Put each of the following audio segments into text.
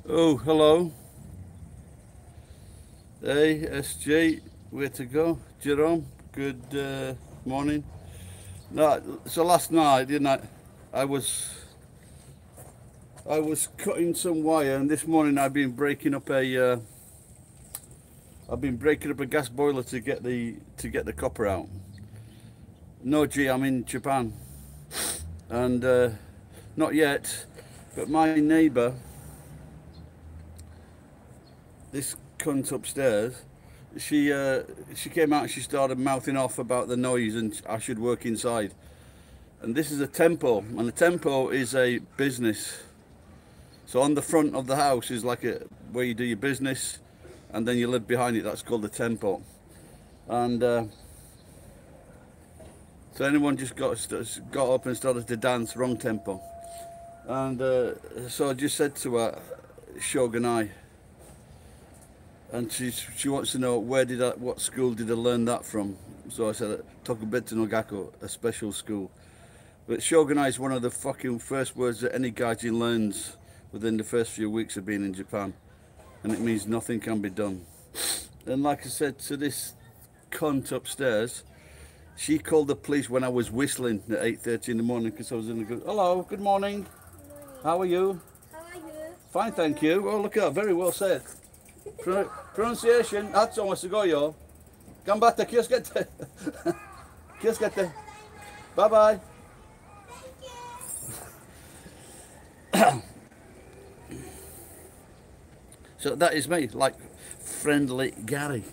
Oh, hello. Hey, SJ, where to go? Jerome, good morning. No, so last night, didn't I? I was I was cutting some wire, and this morning I've been breaking up a gas boiler to get the copper out. No, G, I'm in Japan, and not yet, but my neighbour, this cunt upstairs, she came out and she started mouthing off about the noise and I should work inside. And this is a temple, and a temple is a business. So on the front of the house is like a where you do your business, and then you live behind it. That's called the temple. And so anyone just got up and started to dance, wrong tempo. And so I just said to her, Shogunai, and she wants to know what school did I learn that from. So I said Tokubetsu no Gakko, a special school. But Shogunai is one of the fucking first words that any gaijin learns within the first few weeks of being in Japan, and it means nothing can be done. And like I said to this cunt upstairs, she called the police when I was whistling at 8:30 in the morning because I was in a good. Hello, good morning. How are you? How are you? Fine, thank you. Oh, look at that, very well said. Pronunciation, 発音はすごいよ。頑張って気をつけて。気をつけて。Bye bye. So that is me, like friendly Gary.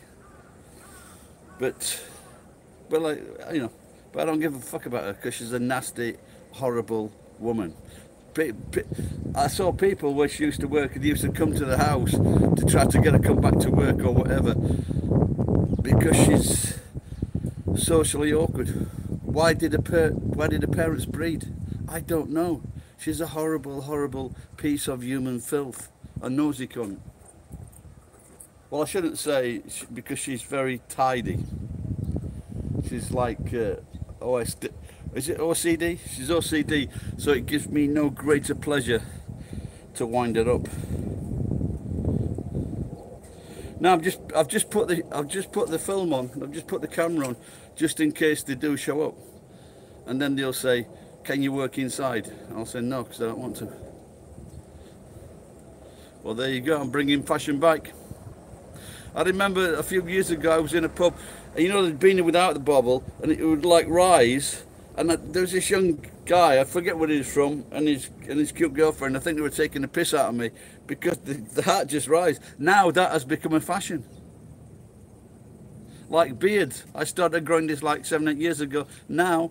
But, like, but I don't give a fuck about her because she's a nasty, horrible woman. I saw people where she used to work and used to come to the house to try to get her come back to work or whatever because she's socially awkward. Why did the parents breed? I don't know. She's a horrible, horrible piece of human filth. A nosy cunt. Well, I shouldn't say because she's very tidy. She's like OSD. Is it OCD? She's OCD, so it gives me no greater pleasure to wind her up. Now I've just put the film on. I've just put the camera on, just in case they do show up, and then they'll say, "Can you work inside?" I'll say no because I don't want to. Well, there you go. I'm bringing fashion back. I remember a few years ago I was in a pub, and they'd been without the bobble, and it would like rise. And there was this young guy, I forget where he was from, and his cute girlfriend. I think they were taking the piss out of me because the hat just rise. Now that has become a fashion. Like beards, I started growing this like 7-8 years ago. Now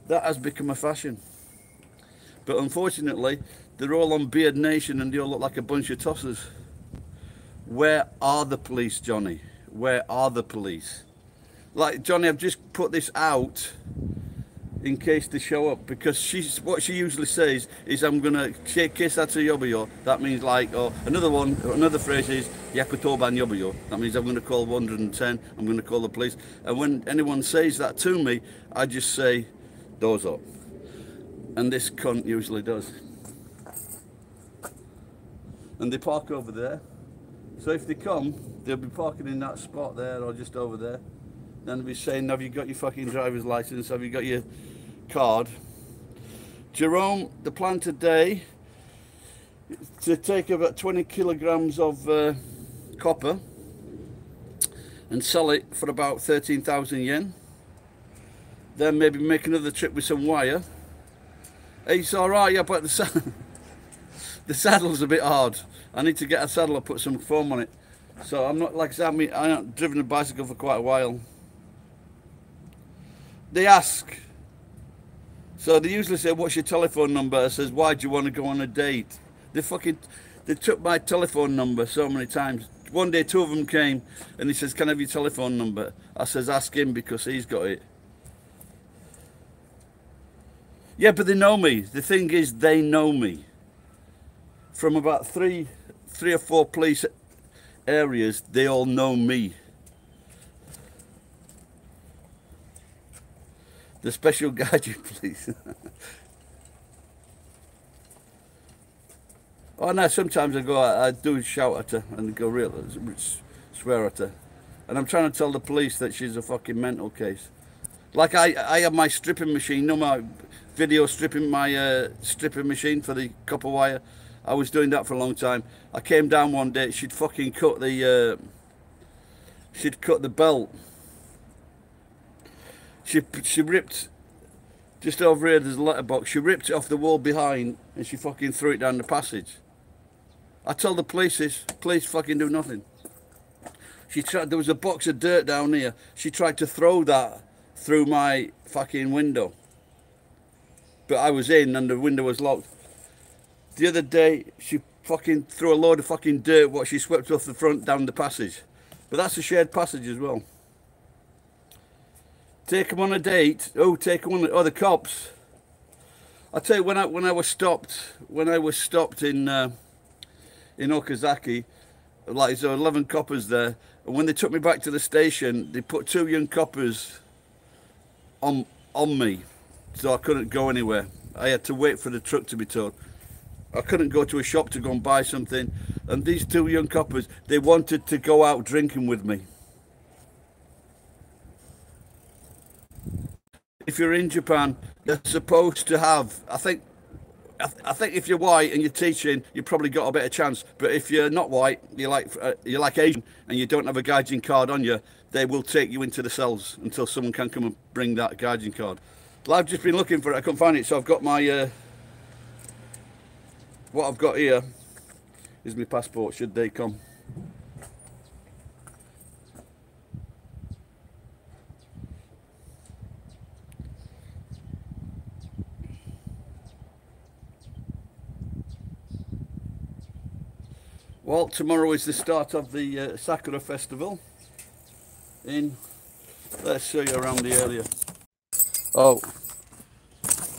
that has become a fashion. But unfortunately, they're all on Beard Nation, and they all look like a bunch of tossers. Where are the police, Johnny? Where are the police? Like, Johnny, I've just put this out in case they show up, because what she usually says is, I'm gonna kiss that to yobayo. That means like, or another phrase is yakutoban yobayo. That means I'm gonna call 110. I'm gonna call the police. And when anyone says that to me, I just say dozo, and this cunt usually does. And they park over there. So if they come, they'll be parking in that spot there or just over there. Then they'll be saying, have you got your fucking driver's license? Have you got your card? Jerome, the plan today is to take about 20 kilograms of copper and sell it for about 13,000 yen. Then maybe make another trip with some wire. Hey, it's alright, yeah, but the saddle's a bit hard. I need to get a saddle and put some foam on it. So I'm not, like I said, I haven't driven a bicycle for quite a while. They ask. So they usually say, what's your telephone number? I says, why do you want to go on a date? They took my telephone number so many times. One day, 2 of them came and he says, can I have your telephone number? I says, ask him because he's got it. Yeah, but they know me. The thing is, they know me. From about three or four police areas, they all know me. The special gaijin police. Oh no, sometimes I do shout at her and go real, swear at her. And I'm trying to tell the police that she's a fucking mental case. Like I have my stripping machine, you know, my video stripping, my stripping machine for the copper wire. I was doing that for a long time. I came down one day, she'd fucking cut the belt. She ripped, just over here there's a letterbox, she ripped it off the wall behind and she fucking threw it down the passage. I told the police fucking do nothing. There was a box of dirt down here, she tried to throw that through my fucking window. But I was in and the window was locked. The other day, she fucking threw a load of fucking dirt, what she swept off the front down the passage. But that's a shared passage as well. Take them on a date. Oh, take them on. Oh, the cops. I tell you, when I was stopped in Okazaki, like there were 11 coppers there, and when they took me back to the station, they put 2 young coppers on me, so I couldn't go anywhere. I had to wait for the truck to be towed. I couldn't go to a shop to go and buy something, and these 2 young coppers, they wanted to go out drinking with me. If you're in Japan, you're supposed to have, I think if you're white and you're teaching, you've probably got a better chance. But if you're not white, you're like Asian, and you don't have a gaijin card on you, they will take you into the cells until someone can come and bring that gaijin card. Well, I've just been looking for it, I couldn't find it, so I've got my, what I've got here is my passport, should they come. Well, tomorrow is the start of the Sakura Festival let's show you around the area. Oh,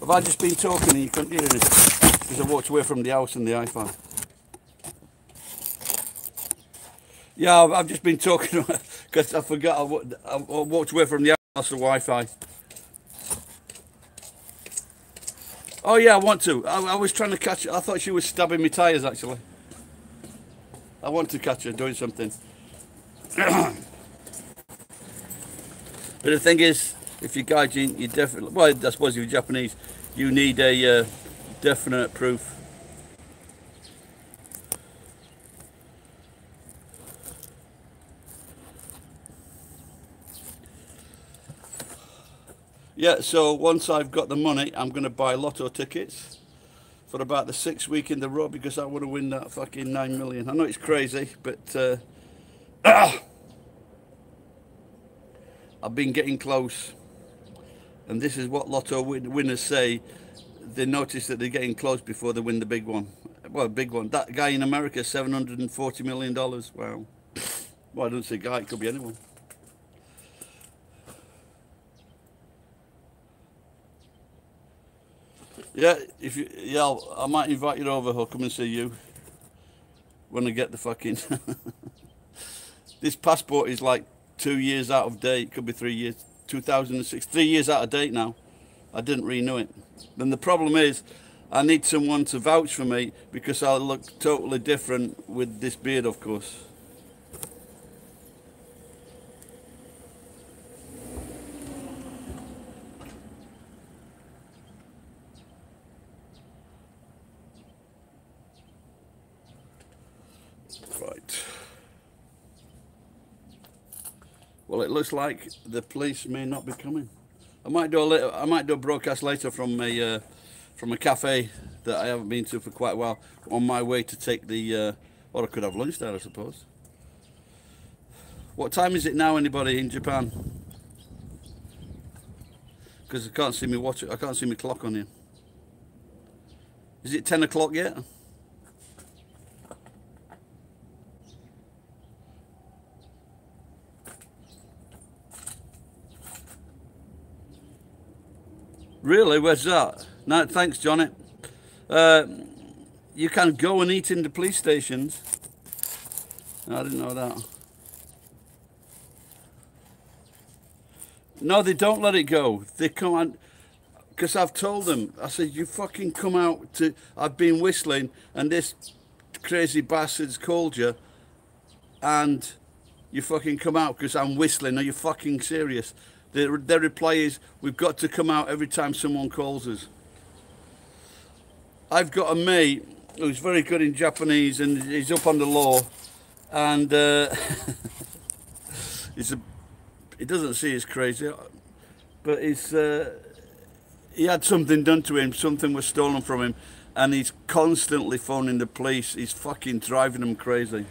have I just been talking and you couldn't hear it? Because I walked away from the house and the iPhone. Yeah, I've just been talking because I forgot I walked away from the house for Wi-Fi. Oh yeah, I want to. I was trying to catch her. I thought she was stabbing me tyres actually. I want to catch her doing something. But the thing is, if you're gaijin, you definitely, well, I suppose if you're Japanese, you need a definite proof. Yeah, so once I've got the money, I'm going to buy lotto tickets for about the 6th week in the row because I want to win that fucking 9 million. I know it's crazy, but I've been getting close. And this is what lotto winners say. They notice that they're getting close before they win the big one. Well, big one. That guy in America, $740 million. Wow. Well, I don't say guy, it could be anyone. Yeah, I might invite you over. I'll come and see you when I get the fucking. This passport is like 2 years out of date. Could be 3 years. 2006, 3 years out of date now. I didn't renew it. Then the problem is, I need someone to vouch for me because I look totally different with this beard, of course. Right. Well, it looks like the police may not be coming. I might do a broadcast later from a cafe that I haven't been to for quite a while. On my way to take the, or I could have lunch there, I suppose. What time is it now, anybody in Japan? Because I can't see me watch it. I can't see my clock on here. Is it 10 o'clock yet? Really? Where's that? No, thanks, Johnny. You can go and eat in the police stations. No, I didn't know that. No, they don't let it go. They come on, because I've told them. I said, you fucking come out to. I've been whistling, and this crazy bastards called you and you fucking come out because I'm whistling. Are you fucking serious? Their reply is, we've got to come out every time someone calls us. I've got a mate who's very good in Japanese and he's up on the law, and he doesn't see it's crazy, but he had something done to him, something was stolen from him, and he's constantly phoning the police. He's fucking driving them crazy.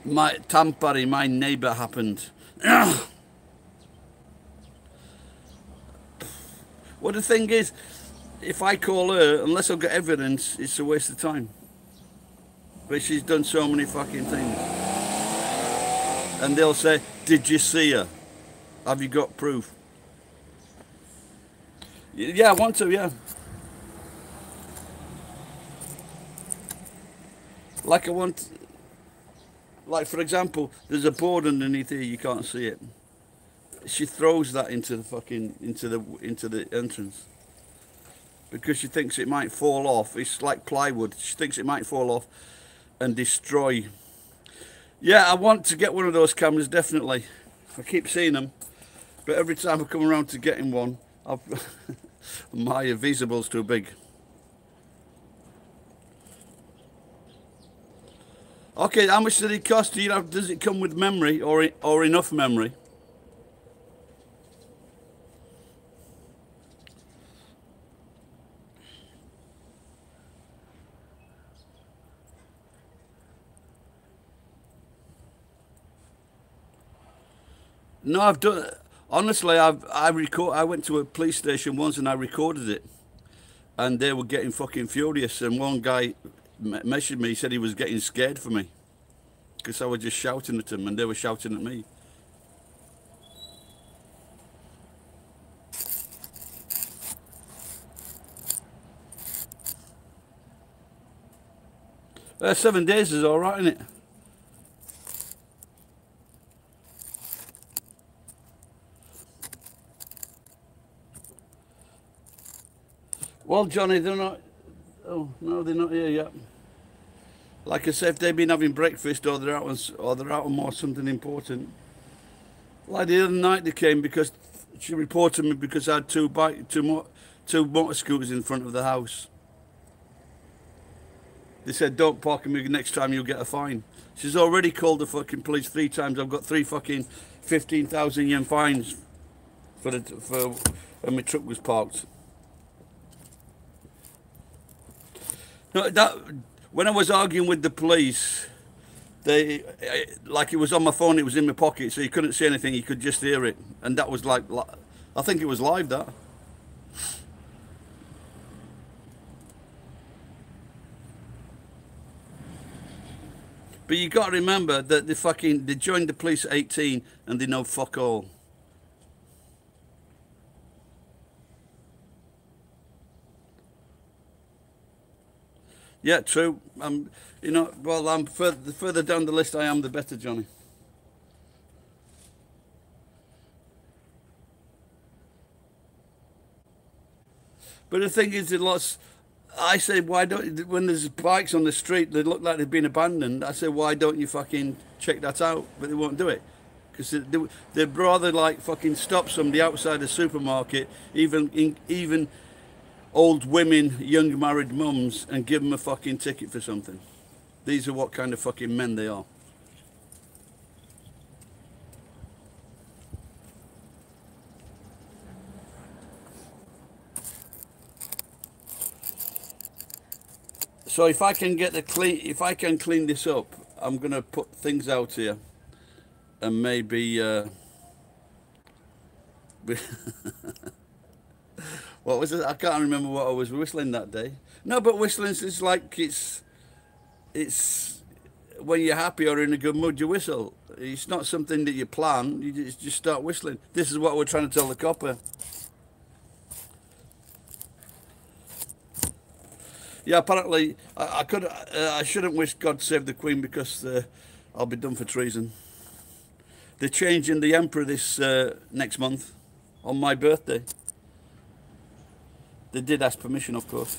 My Tampere, my neighbour, happened. Well, the thing is, if I call her, unless I've got evidence, it's a waste of time. But she's done so many fucking things. And they'll say, did you see her? Have you got proof? Yeah, I want to, yeah. Like I want, like for example, there's a board underneath here, you can't see it. She throws that into the fucking, into the entrance. Because she thinks it might fall off. It's like plywood. She thinks it might fall off and destroy. Yeah, I want to get one of those cameras, definitely. I keep seeing them. But every time I come around to getting one, my visa bill's too big. Okay, how much did it cost? Do you know, does it come with memory or enough memory? No, I've done. Honestly, I went to a police station once and I recorded it, and they were getting fucking furious. And one guy messaged me. He said he was getting scared for me because I was just shouting at them, and they were shouting at me. Seven days is all right, isn't it? Well, Johnny, they're not. Oh no, they're not here yet. Like I said, if they've been having breakfast or they're out on more something important. Like the other night, they came because she reported me because I had two motor scooters in front of the house. They said, "Don't park them next time, you'll get a fine." She's already called the fucking police 3 times. I've got 3 fucking 15,000 yen fines for when my truck was parked. No, when I was arguing with the police, like it was on my phone, it was in my pocket, so you couldn't see anything, you could just hear it, and that was like I think it was live, that. But you got to remember that they joined the police at 18 and they know fuck all. Yeah, true. You know, well, I'm further down the list I am, the better, Johnny. But the thing is, I say, why don't, when there's bikes on the street that look like they've been abandoned, I say, why don't you fucking check that out? But they won't do it. Because they'd rather like fucking stop somebody outside a supermarket, even old women, young married mums, and give them a fucking ticket for something. These are what kind of fucking men they are. So if I can clean this up, I'm gonna put things out here, and maybe what was it? I can't remember what I was whistling that day. No, but whistling is like it's when you're happy or in a good mood, you whistle. It's not something that you plan. You just start whistling. This is what we're trying to tell the copper. Yeah, apparently I shouldn't wish God save the Queen because I'll be done for treason. They're changing the Emperor this next month on my birthday. They did ask permission, of course.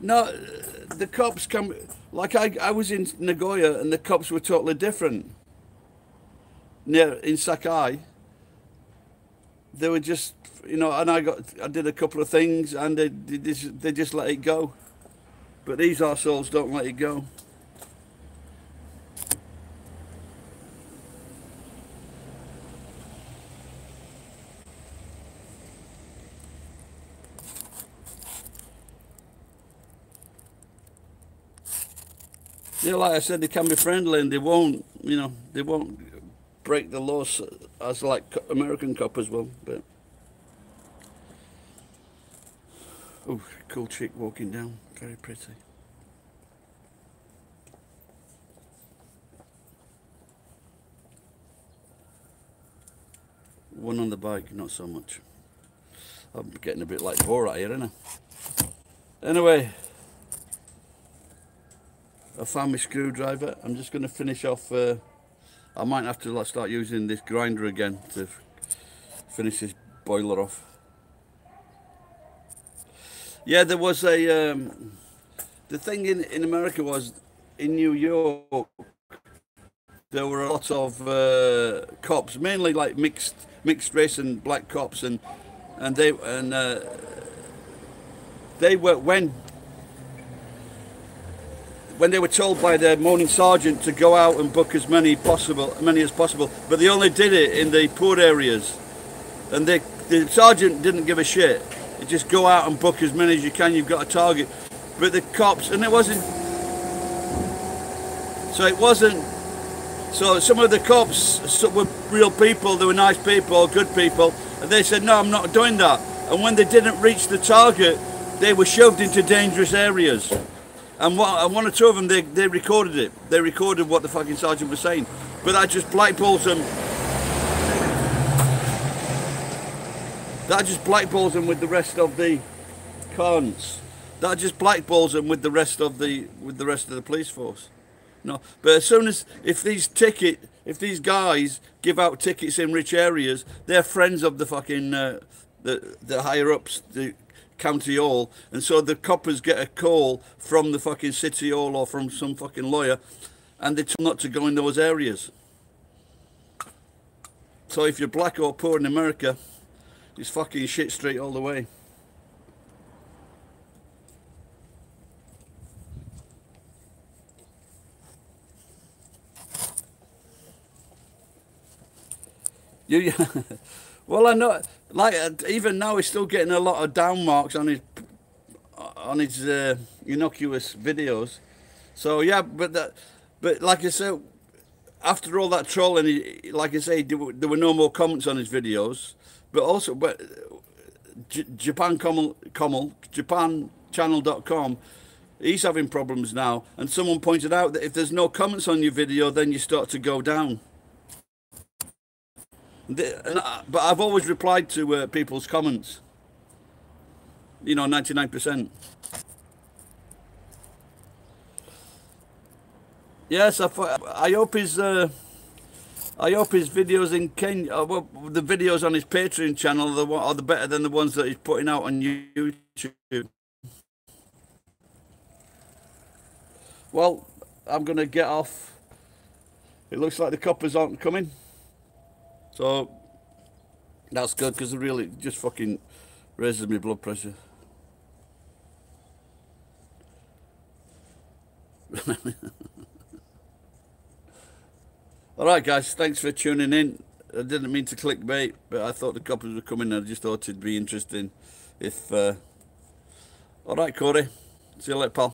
No, the cops come. Like I was in Nagoya, and the cops were totally different. Near in Sakai, they were just, and I did a couple of things, and they just let it go. But these arseholes don't let it go. Yeah, like I said, they can be friendly, and they won't break the laws as like American coppers will. But oh, cool chick walking down, very pretty. One on the bike, not so much. I'm getting a bit like Borat here, isn't I? Anyway, I found my screwdriver. I'm just going to finish off. I might have to start using this grinder again to finish this boiler off. Yeah, there was a. The thing in America was, in New York, there were a lot of cops, mainly like mixed race and black cops, and they were when they were told by their morning sergeant to go out and book as many as possible, but they only did it in the poor areas, and the sergeant didn't give a shit. You just go out and book as many as you can. You've got a target, but the cops, and it wasn't. So some of the cops were real people. They were nice people, good people, and they said, "No, I'm not doing that." And when they didn't reach the target, they were shoved into dangerous areas. And one or two of them, they recorded it. They recorded what the fucking sergeant was saying. But that just blackballs them. That just blackballs them with the rest of the cons. That just blackballs them with the rest of the police force. No, but as soon as if these guys give out tickets in rich areas, they're friends of the fucking the higher ups, the county hall, and so the coppers get a call from the fucking city hall or from some fucking lawyer, and they tell them not to go in those areas. So if you're black or poor in America, it's fucking shit straight all the way. You, well, I know. Like even now, he's still getting a lot of down marks on his innocuous videos. So yeah, but like I said, after all that trolling, like I say, there were no more comments on his videos. But also, Japan Channel.com, he's having problems now. And someone pointed out that if there's no comments on your video, then you start to go down. But I've always replied to people's comments. 99%. Yes, I hope his videos in Kenya, well, the videos on his Patreon channel are the better than the ones that he's putting out on YouTube. Well, I'm gonna get off. It looks like the coppers aren't coming. So that's good, because it really just fucking raises my blood pressure. Alright guys, thanks for tuning in. I didn't mean to clickbait, but I thought the coppers were coming and I just thought it'd be interesting if... Alright Corey, see you later pal.